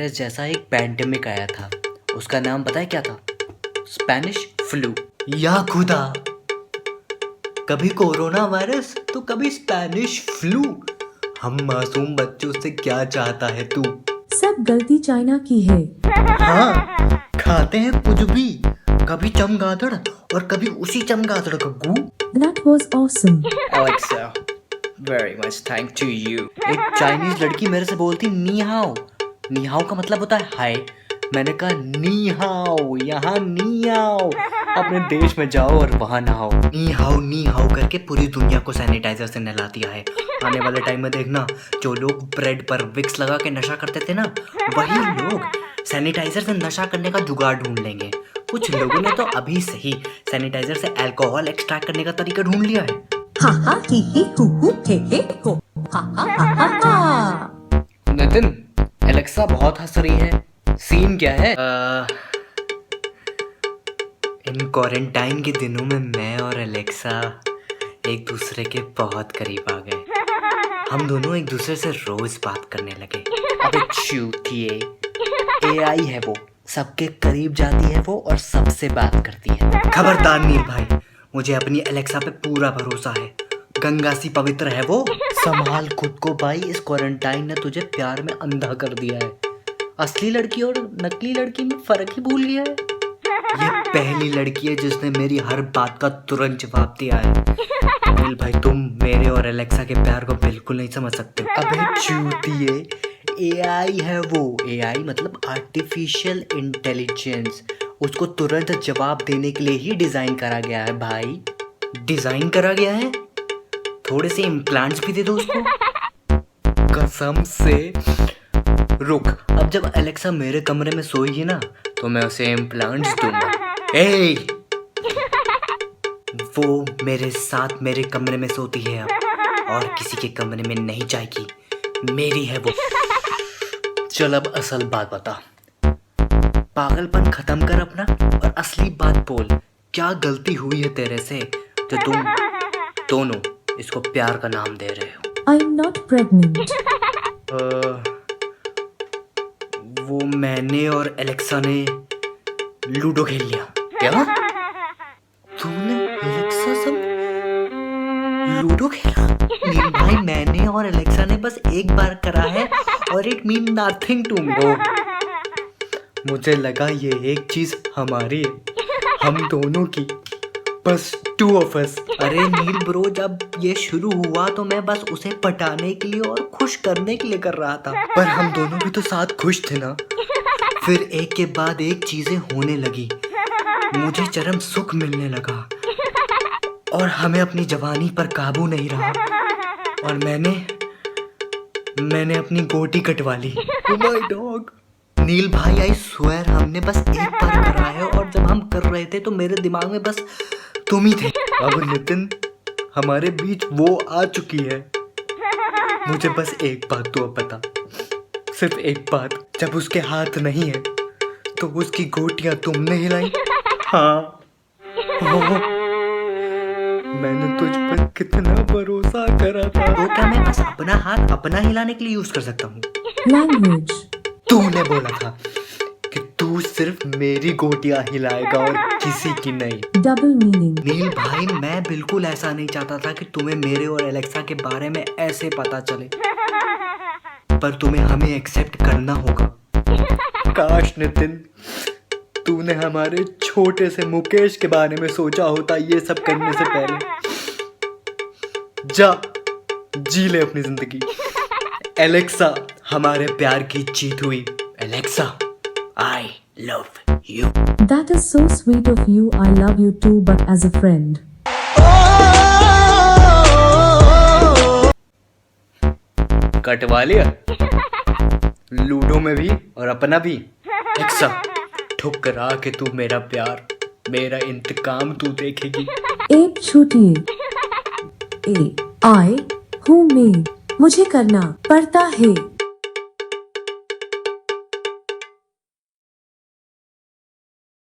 Virus जैसा एक pandemic आया था। उसका नाम पता है क्या था? Spanish flu. या खुदा, कभी कोरोना वायरस तो कभी स्पेनिश फ्लू। हम मासूम बच्चों से क्या चाहता है तू? सब गलती चाइना की है। हाँ, खाते हैं कुछ भी, कभी चमगादड़ और कभी उसी चमगादड़ का गू। That was awesome. Alexa, very much thank to you. एक चाइनीज लड़की मेरे से बोलती नी हाओ। नी हाओ का मतलब होता है हाय। मैंने कहा नी हाओ, यहाँ नी आओ। अपने देश में जाओ और वहाँ नहाओ। नी हाओ करके पूरी दुनिया को सैनिटाइजर से नहला दिया है। आने वाले टाइम में देखना, जो लोग ब्रेड पर विक्स लगा के नशा करते थे ना, वही लोग सैनिटाइजर से नशा करने का जुगाड़ ढूंढ लेंगे। कुछ लोगों ने तो अभी से ही सैनिटाइजर से अल्कोहल एक्सट्रैक्ट करने का तरीका ढूंढ लिया है। Ha ha hi hi hu hu he he ho. Ha ha ha ha ha. Nitin, Alexa बहुत हंस रही है। सीन क्या है? इन क्वारंटाइन के दिनों में मैं और एलेक्सा एक दूसरे के बहुत करीब आ गए। हम दोनों एक दूसरे से रोज बात करने लगे। अबे चूतिए, एआई है वो, सबके करीब जाती है वो और सबसे बात करती है। खबरदार नील भाई, मुझे अपनी एलेक्सा पे पूरा भरोसा है। गंगा सी पवित्र है वो। संभाल खुद को भाई, इस क्वारंटाइन ने तुझे प्यार में अंधा कर दिया है। असली लड़की और नकली लड़की में फर्क ही भूल गया है। ये पहली लड़की है जिसने मेरी हर बात का तुरंत जवाब दिया है। नील भाई, तुम मेरे और एलेक्सा के प्यार को बिल्कुल नहीं समझ सकते। अबे चूतिए, एआई है वो। एआई मतलब आर्टिफिशियल इंटेलिजेंस। उसको तुरंत जवाब देने के लिए ही डिजाइन करा गया है भाई। डिजाइन करा गया है? थोड़े से इम्प्लांट्स भी दे दो उसको। कसम से। रुक, अब जब एलेक्सा मेरे कमरे में सोएगी ना, तो मैं उसे इम्प्लांट्स दूंगा। ए, वो मेरे साथ मेरे कमरे में सोती है अब, और किसी के कमरे में नहीं जाएगी। मेरी है वो। चल अब असल बात बता। पागलपन खत्म कर अपना और असली बात बोल। क्या गलती हुई है तेरे से जो तुम दोनों इसको प्यार का नाम दे रहे हो? I'm not pregnant. वो मैंने और एलेक्सा ने लूडो खेल लिया। क्या? तूने एलेक्सा से लूडो खेला? नील भाई, मैंने और एलेक्सा ने बस एक बार करा है और it mean nothing to me. मुझे लगा ये एक चीज हमारी है, हम दोनों की, बस टू ऑफ अस। अरे नील ब्रो, जब ये शुरू हुआ तो मैं बस उसे पटाने के लिए और खुश करने के लिए कर रहा था, पर हम दोनों भी तो साथ खुश थे ना। फिर एक के बाद एक चीजें होने लगी, मुझे चरम सुख मिलने लगा और हमें अपनी जवानी पर काबू नहीं रहा और मैंने अपनी गोटी कटवा ली। Oh my dog! नील भाई, आई स्वेयर हमने बस एक बार करा है और जब हम कर रहे थे तो मेरे दिमाग में बस तुम ही थे। अब नितिन, हमारे बीच वो आ चुकी है। मुझे बस एक बात तो अब बता, सिर्फ एक बात, जब उसके हाथ नहीं है तो उसकी गोटियां तुमने हिलाई? हाँ। मैंने तुझ पर कितना भरोसा करा था। तो क्या मैं बस अपना हाथ अपना हिलाने के लिए यूज कर सकता हूँ? Language. तूने बोला था कि तू सिर्फ मेरी गोटियां हिलाएगा और किसी की नहीं। Double meaning. नील भाई, मैं बिल्कुल ऐसा नहीं चाहता था कि तुम्हें मेरे और एलेक्सा के बारे में ऐसे पता चले, पर तुम्हें हमें एक्सेप्ट करना होगा। काश नितिन, तूने हमारे छोटे से मुकेश के बारे में सोचा होता ये सब करने से पहले। जा, जी ले अपनी जिंदगी। एलेक्सा, हमारे प्यार की जीत हुई। Alexa, I love you. That is so sweet of you. I love you too, but as a friend. कटवा लिया लूडो में भी और अपना भी। एलेक्सा, ठुकरा के तू मेरा प्यार, मेरा इंतकाम तू देखेगी। एक छूटिए। A I who me. मुझे करना पड़ता है।